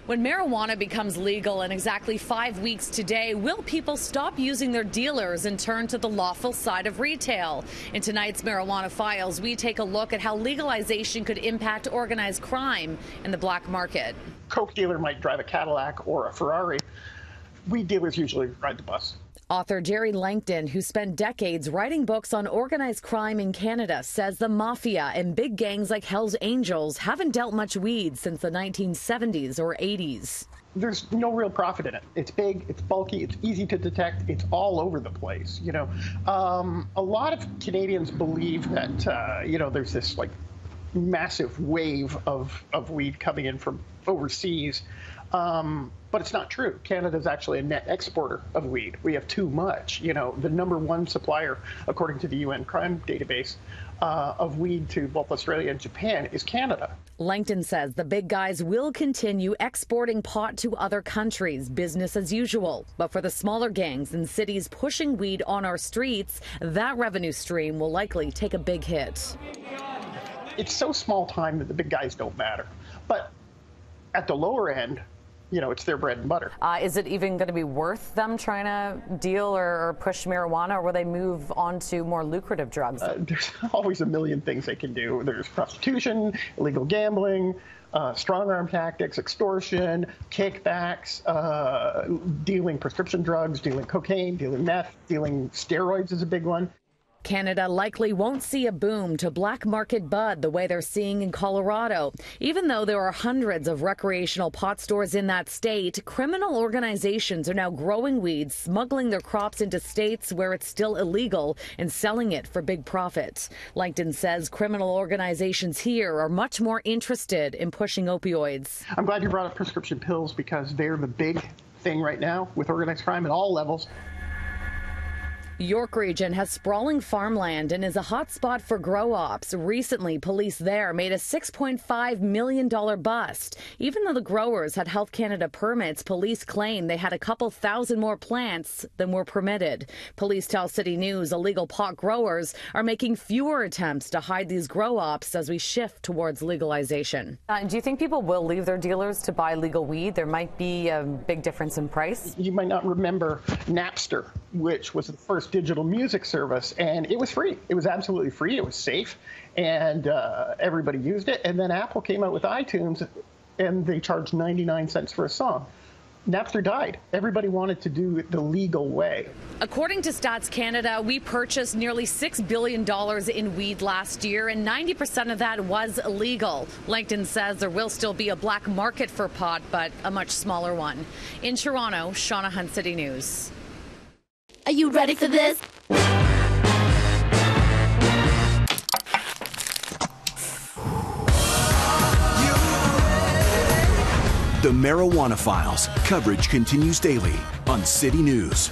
When marijuana becomes legal in exactly 5 weeks today, will people stop using their dealers and turn to the lawful side of retail? In tonight's Marijuana Files, we take a look at how legalization could impact organized crime in the black market. Coke dealer might drive a Cadillac or a Ferrari. Weed dealers usually ride the bus. Author Jerry Langton, who spent decades writing books on organized crime in Canada, says the mafia and big gangs like Hell's Angels haven't dealt much weed since the 1970s or 80s. There's no real profit in it. It's big, it's bulky, it's easy to detect, it's all over the place. A lot of Canadians believe that, there's this like massive wave of weed coming in from overseas. But it's not true. Canada is actually a net exporter of weed. We have too much. The #1 supplier, according to the UN crime database, of weed to both Australia and Japan is Canada. Langton says the big guys will continue exporting pot to other countries, business as usual. But for the smaller gangs and cities pushing weed on our streets, that revenue stream will likely take a big hit. It's so small time that the big guys don't matter. But at the lower end, it's their bread and butter. Is it even going to be worth them trying to deal or push marijuana, or will they move on to more lucrative drugs? There's always a million things they can do. There's prostitution, illegal gambling, strong arm tactics, extortion, kickbacks, dealing prescription drugs, dealing cocaine, dealing meth, dealing steroids is a big one. Canada likely won't see a boom to black market bud the way they're seeing in Colorado. Even though there are hundreds of recreational pot stores in that state, criminal organizations are now growing weed, smuggling their crops into states where it's still illegal, and selling it for big profits. Langton says criminal organizations here are much more interested in pushing opioids. I'm glad you brought up prescription pills because they're the big thing right now with organized crime at all levels. York Region has sprawling farmland and is a hot spot for grow ops. Recently, police there made a $6.5 million bust. Even though the growers had Health Canada permits, police claim they had a couple thousand more plants than were permitted. Police tell CityNews illegal pot growers are making fewer attempts to hide these grow ops as we shift towards legalization. Do you think people will leave their dealers to buy legal weed? There might be a big difference in price. You might not remember Napster, which was the first digital music service, and it was free. It was absolutely free. It was safe, and everybody used it. And then Apple came out with iTunes, and they charged 99 cents for a song. Napster died. Everybody wanted to do it the legal way. According to Stats Canada, we purchased nearly $6 billion in weed last year, and 90% of that was illegal. Langton says there will still be a black market for pot, but a much smaller one. In Toronto, Shauna Hunt, City News. Are you ready for this? The Marijuana Files. Coverage continues daily on City News.